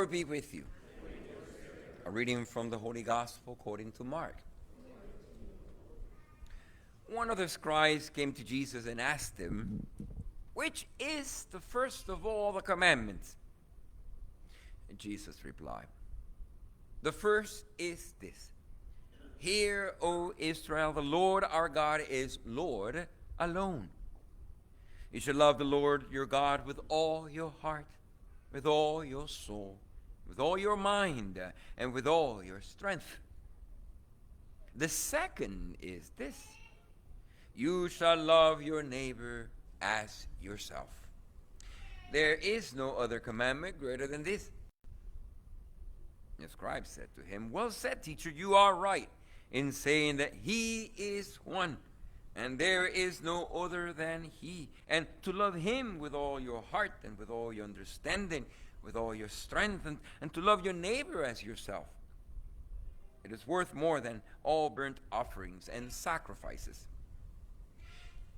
Lord be with you. A reading from the Holy Gospel according to Mark. One of the scribes came to Jesus and asked him, "Which is the first of all the commandments?" And Jesus replied, "The first is this: Hear, O Israel, the Lord our God is Lord alone. You should love the Lord your God with all your heart, with all your soul, with all your mind, and with all your strength. The second is this: you shall love your neighbor as yourself. There is no other commandment greater than this." The scribe said to him, "Well said, teacher, you are right in saying that he is one, and there is no other than he, and to love him with all your heart and with all your understanding, with all your strength, and to love your neighbor as yourself. It is worth more than all burnt offerings and sacrifices."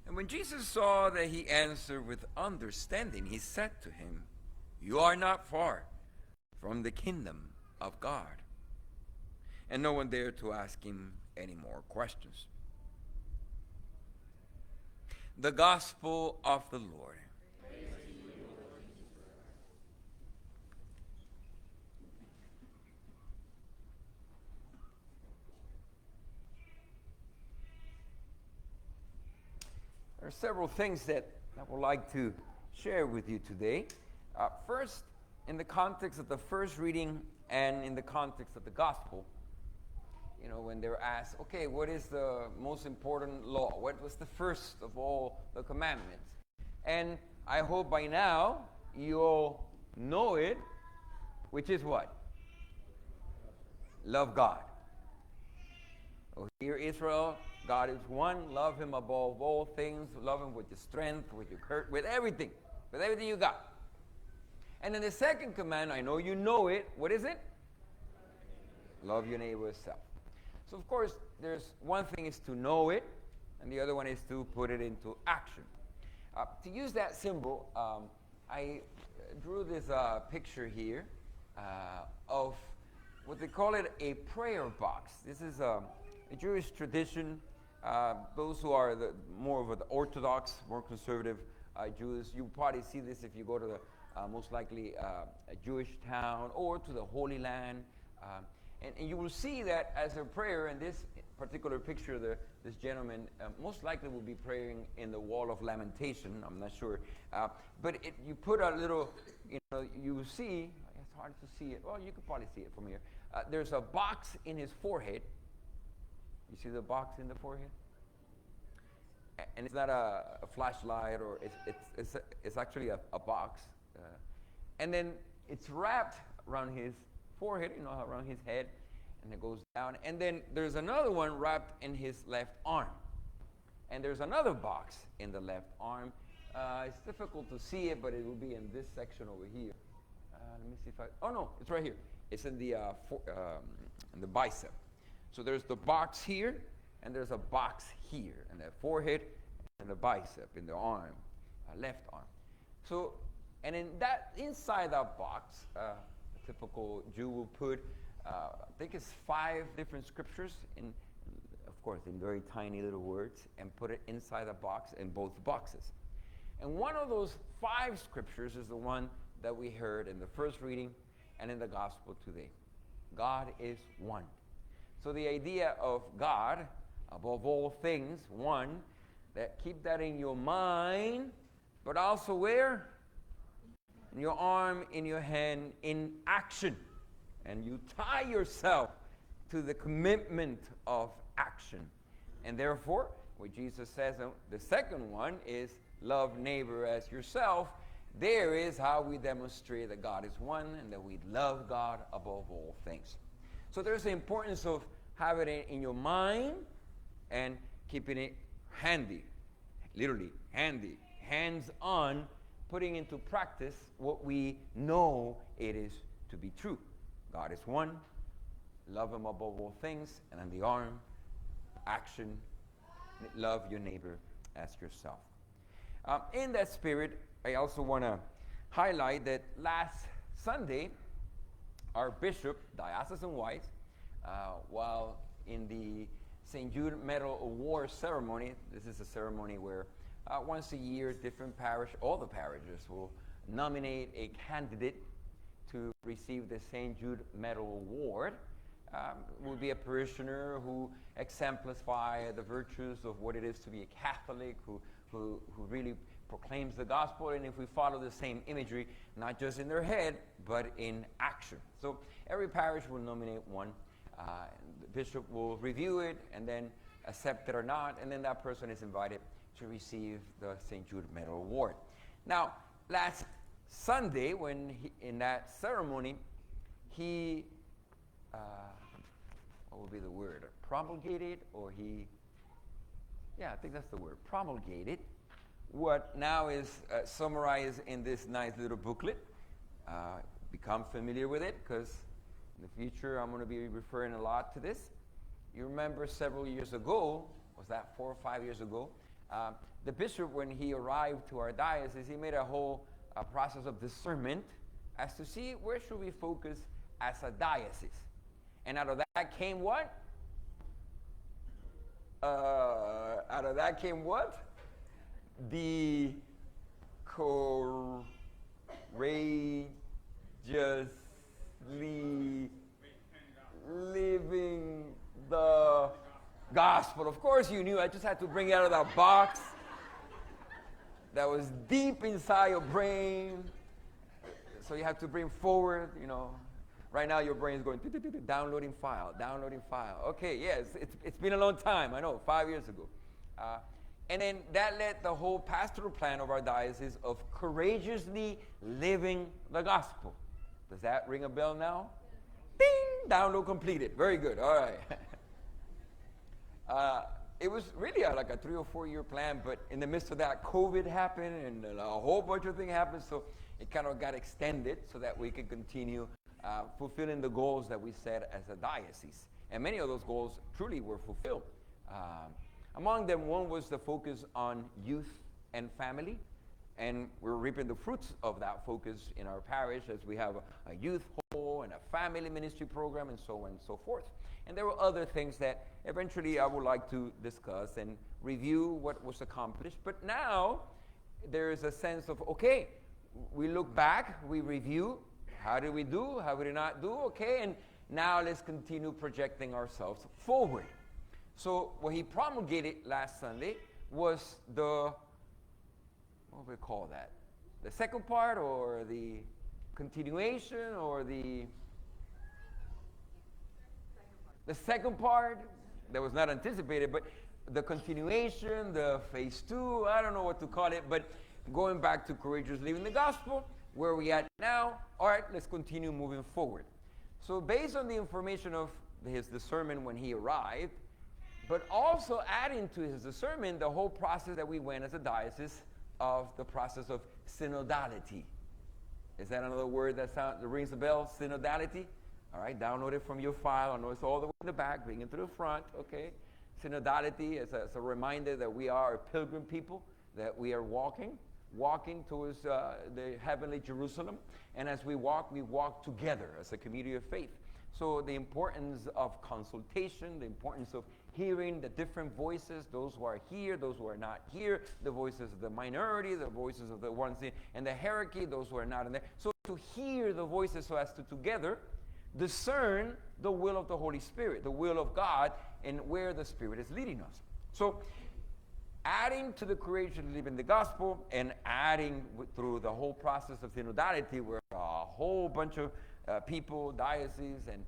And when Jesus saw that he answered with understanding, he said to him, "You are not far from the kingdom of God." And no one dared to ask him any more questions. The Gospel of the Lord. There are several things that I would like to share with you today. First, in the context of the first reading and in the context of the Gospel, when they're asked, okay, what is the most important law? What was the first of all the commandments? And I hope by now you all know it, which is what? Love God. Oh, hear Israel, God is one. Love him above all things. Love him with your strength, with your courage, with everything you got. And then the second command, I know you know it. What is it? Love your neighbor as self. So, of course, there's one thing is to know it, and the other one is to put it into action. To use that symbol, I drew this picture here of what they call it a prayer box. This is a Jewish tradition. Those who are more of the Orthodox, more conservative Jews, you probably see this if you go to the most likely a Jewish town or to the Holy Land. And you will see that as a prayer, in this particular picture, this gentleman most likely will be praying in the wall of lamentation. I'm not sure. But you put a little, you see, it's hard to see it. Well, you could probably see it from here. There's a box in his forehead. You see the box in the forehead? And it's not a flashlight, or it's actually a box. And then it's wrapped around his forehead, around his head, and it goes down. And then there's another one wrapped in his left arm. And there's another box in the left arm. It's difficult to see it, but it will be in this section over here. Let me see if oh no, it's right here. It's in the bicep. So there's the box here, and there's a box here, and the forehead and the bicep in the arm, left arm. So, and inside that box, a typical Jew will put, I think it's 5 different scriptures, of course, in very tiny little words, and put it inside the box in both boxes. And one of those 5 scriptures is the one that we heard in the first reading and in the gospel today. God is one. So the idea of God, above all things, one, keep that in your mind, but also where? In your arm, in your hand, in action. And you tie yourself to the commitment of action. And therefore, what Jesus says, the second one is love neighbor as yourself. There is how we demonstrate that God is one and that we love God above all things. So there's the importance of having it in your mind and keeping it handy, literally handy, hands-on, putting into practice what we know it is to be true. God is one, love him above all things, and on the arm, action, love your neighbor as yourself. In that spirit, I also want to highlight that last Sunday, our bishop, diocesan-wise, while in the St. Jude Medal Award ceremony, this is a ceremony where once a year, all the parishes will nominate a candidate to receive the St. Jude Medal Award. Will be a parishioner who exemplifies the virtues of what it is to be a Catholic, who really proclaims the gospel, and if we follow the same imagery, not just in their head, but in action. So every parish will nominate one. The bishop will review it and then accept it or not, and then that person is invited to receive the St. Jude Medal Award. Now, last Sunday, in that ceremony, he what would be the word? Promulgated, or I think that's the word, promulgated, what now is summarized in this nice little booklet. Become familiar with it, because in the future I'm going to be referring a lot to this. You remember several years ago, was that 4 or 5 years ago, the bishop, when he arrived to our diocese, he made a whole process of discernment as to see where should we focus as a diocese. And out of that came what? The courageously living the gospel. Of course you knew. I just had to bring it out of that box that was deep inside your brain. So you have to bring forward, Right now your brain is going, downloading file. Okay, yes, it's been a long time. I know, 5 years ago. And then that led the whole pastoral plan of our diocese of courageously living the gospel. Does that ring a bell now? Ding! Download completed. Very good. All right. It was really like a 3 or 4 year plan, but in the midst of that, COVID happened and a whole bunch of things happened, so it kind of got extended so that we could continue fulfilling the goals that we set as a diocese. And many of those goals truly were fulfilled. Among them, one was the focus on youth and family, and we're reaping the fruits of that focus in our parish as we have a youth hall and a family ministry program and so on and so forth. And there were other things that eventually I would like to discuss and review what was accomplished. But now there is a sense of, okay, we look back, we review, how did we do, how did we not do, okay, and now let's continue projecting ourselves forward. So what he promulgated last Sunday was what do we call that? The second part, or the continuation, or the second part that was not anticipated, but the continuation, the phase 2, I don't know what to call it, but going back to courageous living the gospel, where we at now, all right, let's continue moving forward. So based on the information of his discernment when he arrived, but also adding to his discernment the whole process that we went as a diocese of the process of synodality. Is that another word that rings a bell? Synodality? All right, download it from your file. I know it's all the way in the back, bring it to the front, okay? Synodality is a reminder that we are a pilgrim people, that we are walking towards the heavenly Jerusalem. And as we walk together as a community of faith. So the importance of consultation, the importance of hearing the different voices, those who are here, those who are not here, the voices of the minority, the voices of the ones in the hierarchy, those who are not in there. So to hear the voices so as to together discern the will of the Holy Spirit, the will of God, and where the Spirit is leading us. So adding to the courage of living the gospel, and adding through the whole process of synodality, where a whole bunch of people, dioceses, and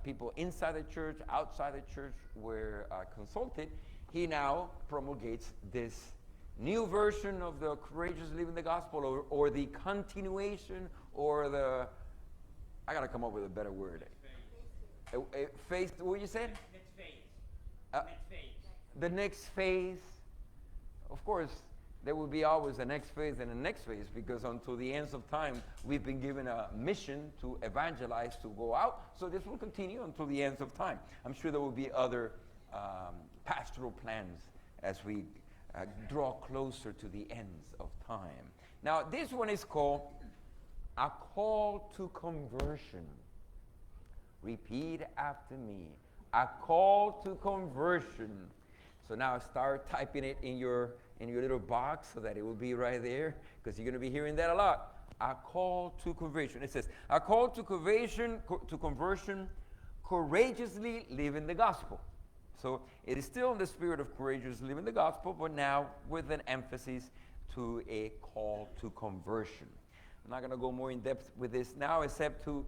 people inside the church, outside the church were consulted, he now promulgates this new version of the courageous living the gospel, or the continuation, or the, I got to come up with a better word. Phase, what you said? Next phase. Next phase. The next phase. Of course, there will be always a next phase and a next phase, because until the ends of time, we've been given a mission to evangelize, to go out. So this will continue until the ends of time. I'm sure there will be other pastoral plans as we draw closer to the ends of time. Now, this one is called A Call to Conversion. Repeat after me. A call to conversion. So now start typing it in your little box so that it will be right there, because you're going to be hearing that a lot. A call to conversion. It says, a call to conversion, courageously living the gospel. So it is still in the spirit of courageously living the gospel, but now with an emphasis to a call to conversion. I'm not going to go more in depth with this now, except to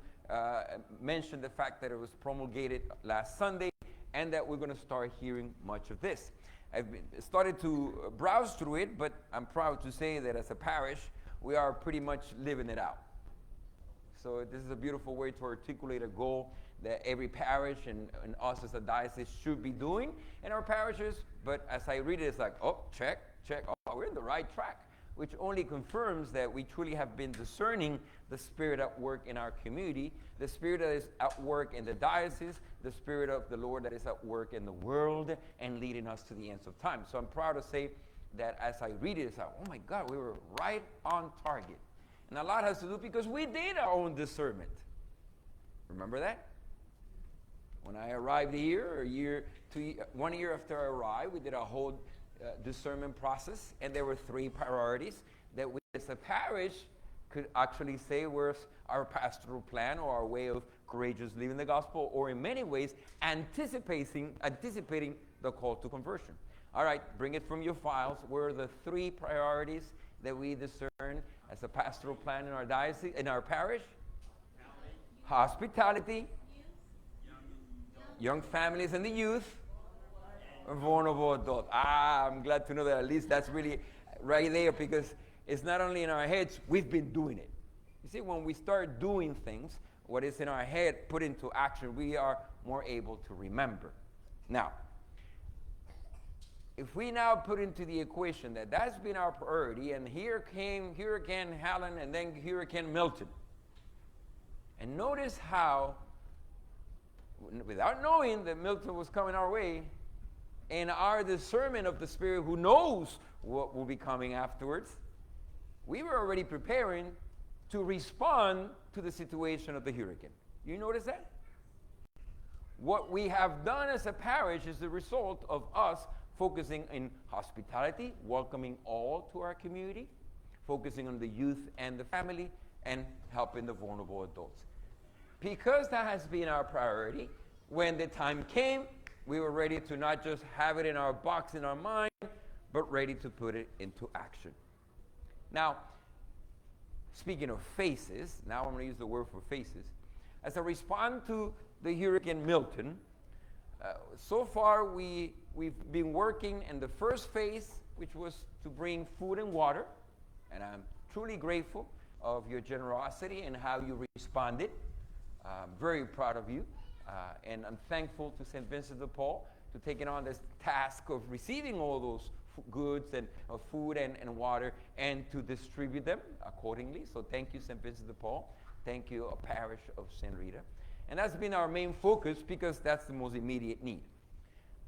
mention the fact that it was promulgated last Sunday and that we're going to start hearing much of this. I've started to browse through it, but I'm proud to say that as a parish, we are pretty much living it out. So this is a beautiful way to articulate a goal that every parish and us as a diocese should be doing in our parishes. But as I read it, it's like, oh, check. Oh, we're in the right track, which only confirms that we truly have been discerning the Spirit at work in our community, the Spirit that is at work in the diocese, the Spirit of the Lord that is at work in the world and leading us to the ends of time. So I'm proud to say that as I read it, it's like, oh my God, we were right on target. And a lot has to do because we did our own discernment. Remember that? When I arrived here, 1 year after I arrived, we did a whole discernment process, and there were 3 priorities that we as a parish could actually say was our pastoral plan or our way of courageous living the gospel, or in many ways anticipating the call to conversion. All right, bring it from your files. What are the 3 priorities that we discern as a pastoral plan in our diocese, in our parish? Hospitality, young families and the youth, vulnerable adult. I'm glad to know that at least that's really right there, because it's not only in our heads, we've been doing it. You see, when we start doing things, what is in our head put into action, we are more able to remember. Now, if we now put into the equation that that's been our priority, and here came Hurricane Helen and then Hurricane Milton. And notice how, without knowing that Milton was coming our way, and our discernment of the Spirit who knows what will be coming afterwards, we were already preparing to respond to the situation of the hurricane. You notice that? What we have done as a parish is the result of us focusing in hospitality, welcoming all to our community, focusing on the youth and the family, and helping the vulnerable adults. Because that has been our priority, when the time came, we were ready to not just have it in our box, in our mind, but ready to put it into action. Now, speaking of faces, now I'm going to use the word for faces. As a response to the Hurricane Milton, so far we've been working in the first phase, which was to bring food and water, and I'm truly grateful of your generosity and how you responded. I'm very proud of you. And I'm thankful to St. Vincent de Paul to taking on this task of receiving all those goods and food and water, and to distribute them accordingly. So thank you, St. Vincent de Paul. Thank you, a parish of St. Rita. And that's been our main focus, because that's the most immediate need.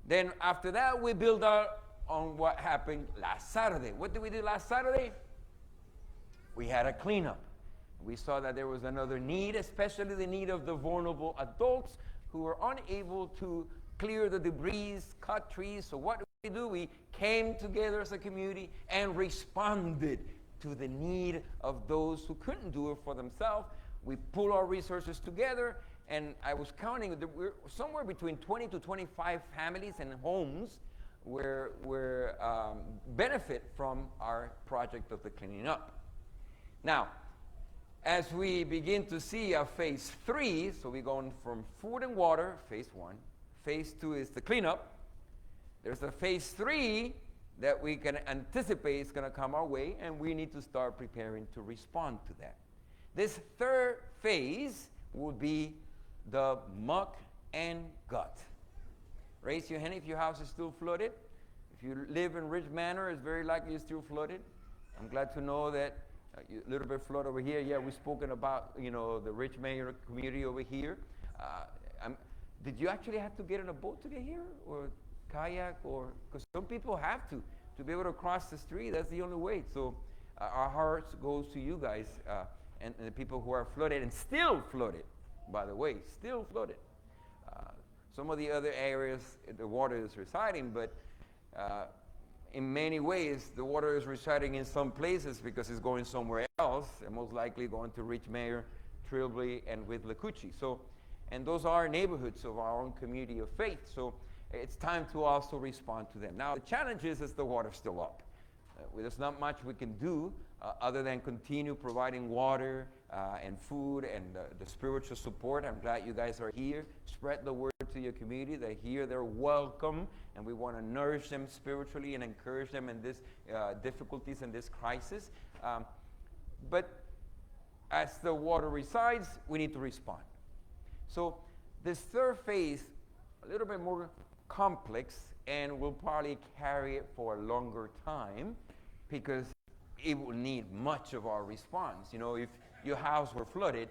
Then after that, we build out on what happened last Saturday. What did we do last Saturday? We had a cleanup. We saw that there was another need, especially the need of the vulnerable adults who were unable to clear the debris, cut trees. So what do? We came together as a community and responded to the need of those who couldn't do it for themselves. We pulled our resources together, and I was counting that we're somewhere between 20 to 25 families and homes where benefit from our project of the cleaning up. Now, as we begin to see a phase 3, so we're going from food and water, phase 1. Phase 2 is the cleanup. There's a phase 3 that we can anticipate is going to come our way, and we need to start preparing to respond to that. This third phase will be the muck and gut. Raise your hand if your house is still flooded. If you live in Ridge Manor, it's very likely it's still flooded. I'm glad to know that a little bit flood over here. Yeah, we've spoken about, the Ridge Manor community over here. Did you actually have to get in a boat to get here, or kayak, or because some people have to be able to cross the street? That's the only way. So our hearts goes to you guys and the people who are flooded and still flooded. by the way, still flooded. Some of the other areas, the water is residing, but in many ways, the water is residing in some places because it's going somewhere else, and most likely going to reach Mayor, Trilby, and with Lacucci. So, and those are neighborhoods of our own community of faith. So it's time to also respond to them. Now, the challenge is the water's still up. There's not much we can do other than continue providing water and food and the spiritual support. I'm glad you guys are here. Spread the word to your community. They're here, they're welcome, and we want to nourish them spiritually and encourage them in this difficulties and this crisis. But as the water resides, we need to respond. So this third phase, a little bit more complex, and we'll probably carry it for a longer time because it will need much of our response. You know, if your house were flooded,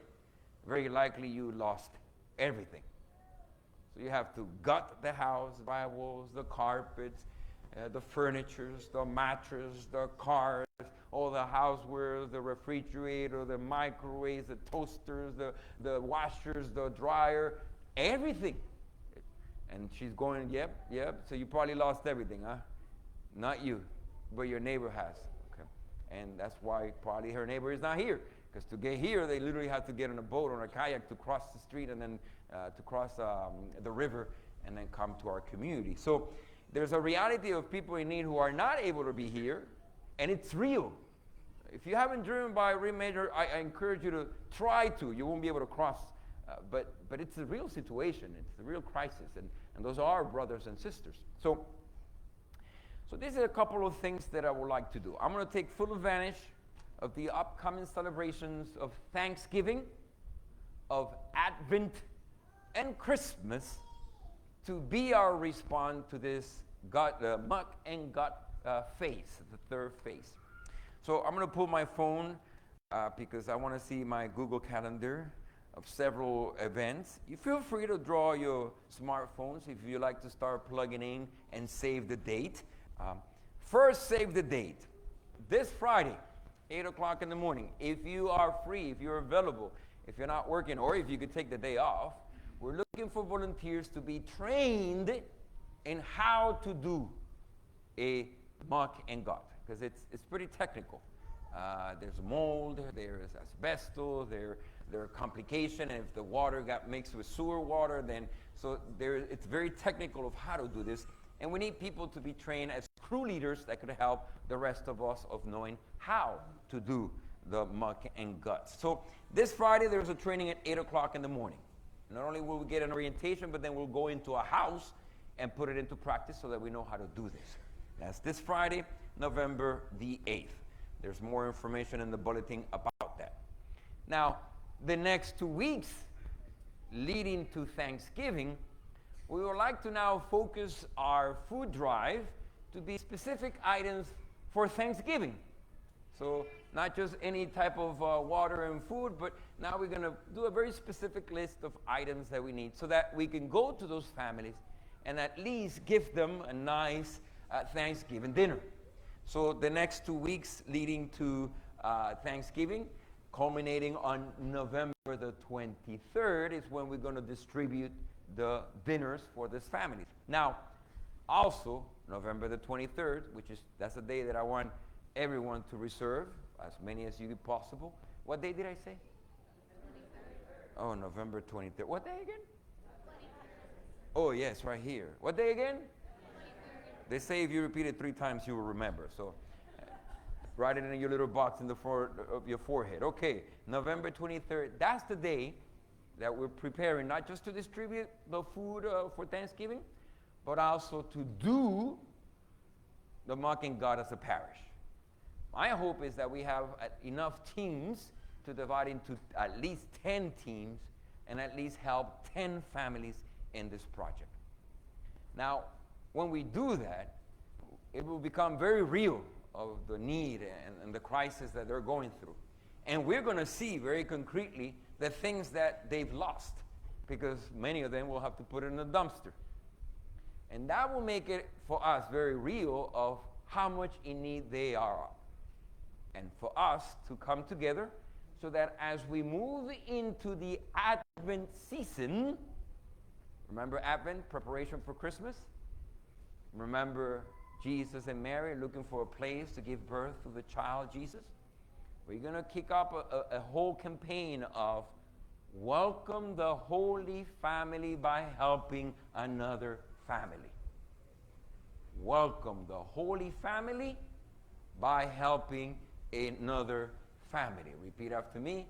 very likely you lost everything. So you have to gut the house, the drywalls, the carpets, the furnitures, the mattress, the cars, all the housewares, the refrigerator, the microwaves, the toasters, the washers, the dryer, everything. And she's going, yep. So you probably lost everything, huh? Not you, but your neighbor has. Okay. And that's why probably her neighbor is not here. Because to get here, they literally have to get on a boat or a kayak to cross the street and then to cross the river and then come to our community. So there's a reality of people in need who are not able to be here, and it's real. If you haven't driven by Rim Major, I encourage you to try to. You won't be able to cross, but it's a real situation. It's a real crisis, and those are our brothers and sisters. So these are a couple of things that I would like to do. I'm going to take full advantage of the upcoming celebrations of Thanksgiving, of Advent, and Christmas to be our response to this muck and gut phase, the third phase. So I'm going to pull my phone because I want to see my Google Calendar of several events. You feel free to draw your smartphones if you like to start plugging in and save the date. First, save the date. This Friday, 8 o'clock in the morning. If you are free, if you're available, if you're not working, or if you could take the day off, we're looking for volunteers to be trained in how to do a muck and gut, because it's pretty technical. There's mold, there's asbestos, there are complications, and if the water got mixed with sewer water, then it's very technical of how to do this. And we need people to be trained as crew leaders that could help the rest of us of knowing how to do the muck and guts. So this Friday, there's a training at 8 o'clock in the morning. Not only will we get an orientation, but then we'll go into a house and put it into practice so that we know how to do this. That's this Friday, November the 8th. There's more information in the bulletin about that. Now, the next 2 weeks leading to Thanksgiving, we would like to now focus our food drive to be specific items for Thanksgiving. So not just any type of water and food, but now we're going to do a very specific list of items that we need so that we can go to those families and at least give them a nice Thanksgiving dinner. So the next 2 weeks leading to Thanksgiving, culminating on November the 23rd, is when we're going to distribute the dinners for this family. Now, also, November the 23rd, that's the day that I want everyone to reserve, as many as you possible. What day did I say? 23rd. Oh, November 23rd. What day again? 23rd. Oh, yes, right here. What day again? 23rd. They say if you repeat it 3 times, you will remember. So write it in your little box in the of your forehead. Okay, November 23rd. That's the day that we're preparing, not just to distribute the food for Thanksgiving, but also to do the muck and gut as a parish. My hope is that we have enough teams to divide into at least 10 teams and at least help 10 families in this project. Now, when we do that, it will become very real of the need and the crisis that they're going through. And we're going to see very concretely the things that they've lost, because many of them will have to put it in a dumpster. And that will make it for us very real of how much in need they are. And for us to come together so that as we move into the Advent season, remember Advent, preparation for Christmas? Remember Jesus and Mary looking for a place to give birth to the child Jesus? We're going to kick up a whole campaign of welcome the Holy Family by helping another family. Welcome the Holy Family by helping another family. Repeat after me.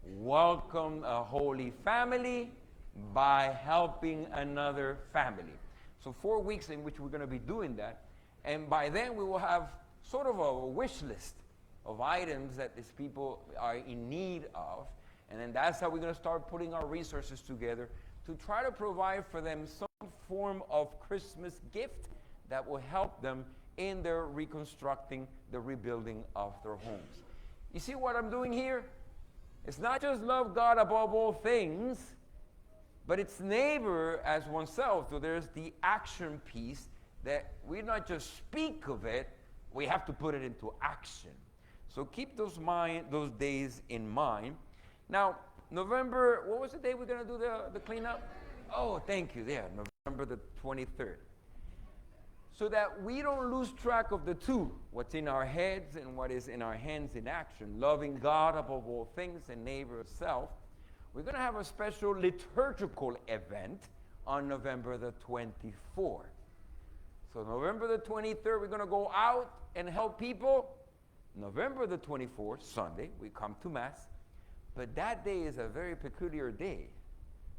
Welcome a Holy Family by helping another family. So 4 weeks in which we're going to be doing that. And by then we will have sort of a wish list of items that these people are in need of. And then that's how we're going to start putting our resources together to try to provide for them some form of Christmas gift that will help them in their reconstructing, the rebuilding of their homes. You see what I'm doing here? It's not just love God above all things, but it's neighbor as oneself. So there's the action piece that we not just speak of it, we have to put it into action. So keep those days in mind. Now, November, what was the day we're going to do the cleanup? Oh, thank you. Yeah, November the 23rd. So that we don't lose track of the two, what's in our heads and what is in our hands in action, loving God above all things and neighbor as self. We're going to have a special liturgical event on November the 24th. So November the 23rd, we're going to go out and help people. November the 24th, Sunday, we come to Mass. But that day is a very peculiar day,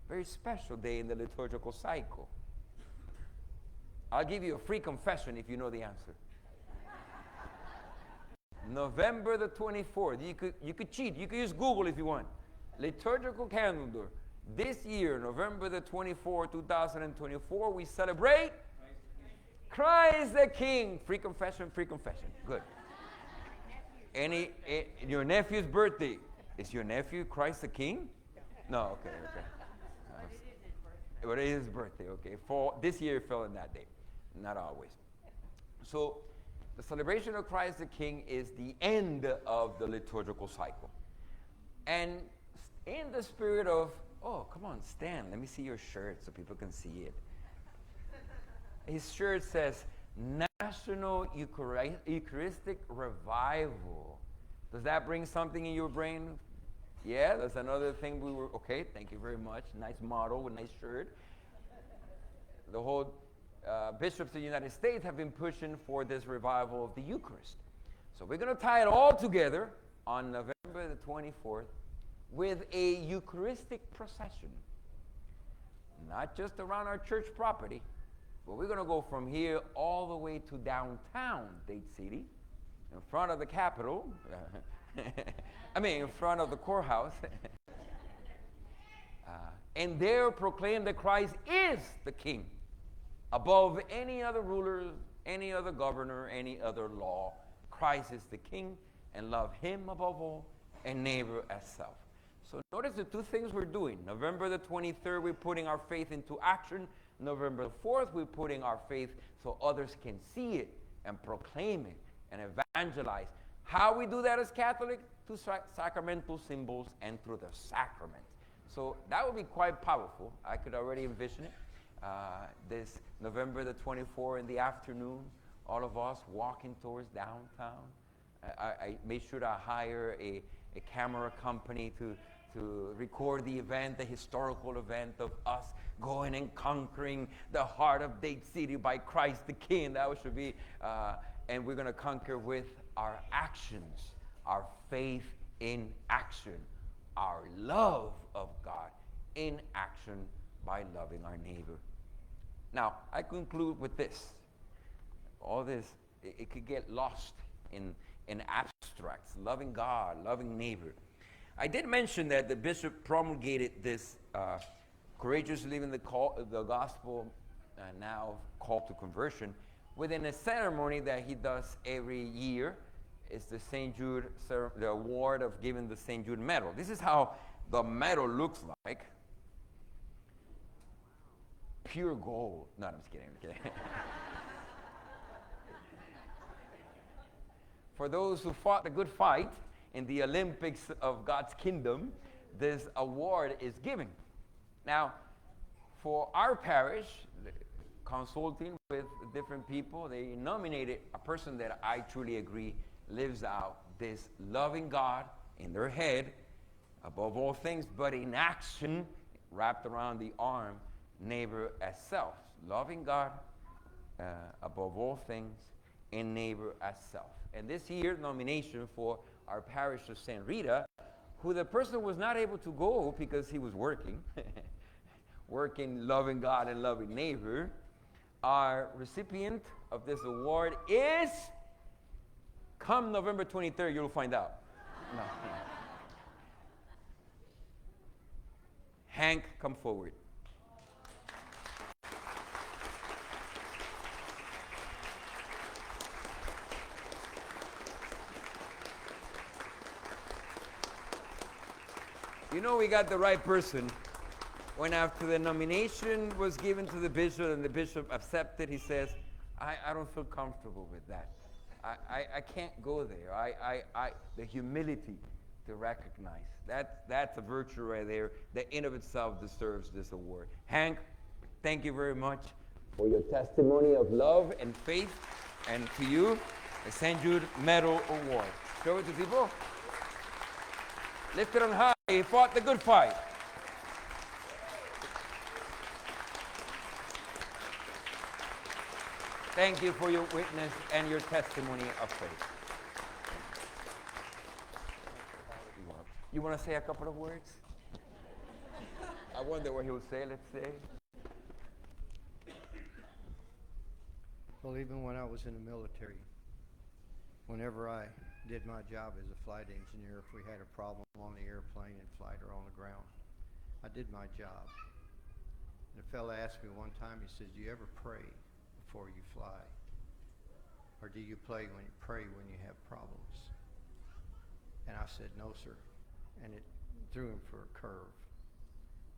very special day in the liturgical cycle. I'll give you a free confession if you know the answer. November the 24th. You could cheat. You could use Google if you want. Liturgical calendar. This year, November the 24th, 2024, we celebrate Christ the King. Free confession, free confession. Good. Your nephew's birthday. Is your nephew Christ the King? No, okay. But it is his birthday, okay. This year it fell on that day. Not always. So the celebration of Christ the King is the end of the liturgical cycle. And in the spirit of, oh, come on, stand. Let me see your shirt so people can see it. His shirt says, National Eucharistic Revival. Does that bring something in your brain? Yeah, that's another thing okay, thank you very much. Nice motto with nice shirt. The whole bishops of the United States have been pushing for this revival of the Eucharist. So we're going to tie it all together on November the 24th with a Eucharistic procession. Not just around our church property, but we're going to go from here all the way to downtown Dade City, in front of the Capitol, in front of the courthouse, and there proclaim that Christ is the King, above any other ruler, any other governor, any other law. Christ is the King, and love him above all, and neighbor as self. So notice the two things we're doing. November the 23rd, we're putting our faith into action. November the 4th, we're putting our faith so others can see it and proclaim it and evangelize. How we do that as Catholic? Through sacramental symbols and through the sacrament. So that would be quite powerful. I could already envision it. This November the 24th in the afternoon, all of us walking towards downtown. I made sure to hire a camera company to record the event, the historical event of us going and conquering the heart of Dade City by Christ the King. That should be, and we're going to conquer with our actions, our faith in action, our love of God in action by loving our neighbor. Now, I conclude with this. All this, it could get lost in abstracts, loving God, loving neighbor. I did mention that the bishop promulgated this courageous living the gospel, now call to conversion, within a ceremony that he does every year. It's the St. Jude, the award of giving the St. Jude medal. This is how the medal looks like. Pure gold. No, I'm just kidding. For those who fought the good fight, in the Olympics of God's kingdom, this award is given. Now, for our parish, consulting with different people, they nominated a person that I truly agree lives out this loving God in their head, above all things, but in action, wrapped around the arm, neighbor as self. Loving God above all things, and neighbor as self. And this year's nomination for our parish of St. Rita, who the person was not able to go because he was working, working, loving God and loving neighbor, our recipient of this award is, come November 23rd, you'll find out. No. Hank, come forward. You know we got the right person. When after the nomination was given to the bishop and the bishop accepted, he says, I don't feel comfortable with that. I can't go there. The humility to recognize. That's a virtue right there that in of itself deserves this award. Hank, thank you very much for your testimony of love and faith. And to you, the St. Jude Medal Award. Show it to people. Lift it on high. He fought the good fight. Thank you for your witness and your testimony of faith. You want to say a couple of words? I wonder what he'll say, let's say. Well, even when I was in the military, whenever I did my job as a flight engineer, if we had a problem on the airplane in flight or on the ground, I did my job. And a fella asked me one time, he says, do you ever pray before you fly? Or do you pray when you have problems? And I said, no, sir. And it threw him for a curve.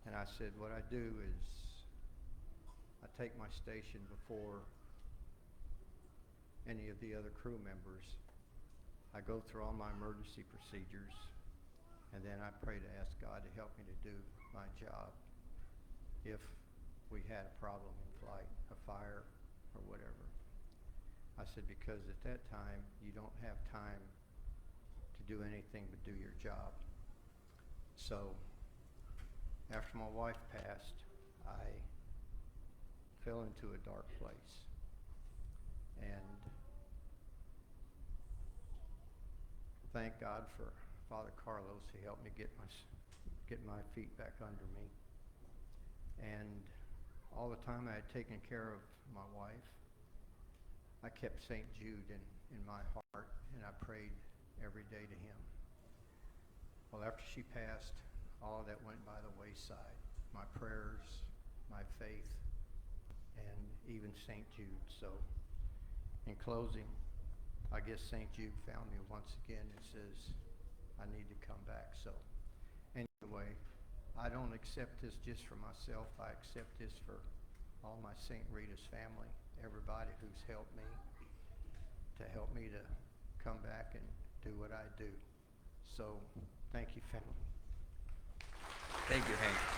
And I said, what I do is I take my station before any of the other crew members. I go through all my emergency procedures, and then I pray to ask God to help me to do my job if we had a problem in flight, a fire, or whatever. I said, because at that time, you don't have time to do anything but do your job. So, after my wife passed, I fell into a dark place. And thank God for Father Carlos. He helped me get my feet back under me. And all the time I had taken care of my wife, I kept St. Jude in my heart, and I prayed every day to him. Well, after she passed, all of that went by the wayside. My prayers, my faith, and even St. Jude. So, in closing, I guess St. Jude found me once again and says, I need to come back. So, anyway, I don't accept this just for myself. I accept this for all my St. Rita's family, everybody who's helped me to come back and do what I do. So, thank you, family. Thank you, Hank.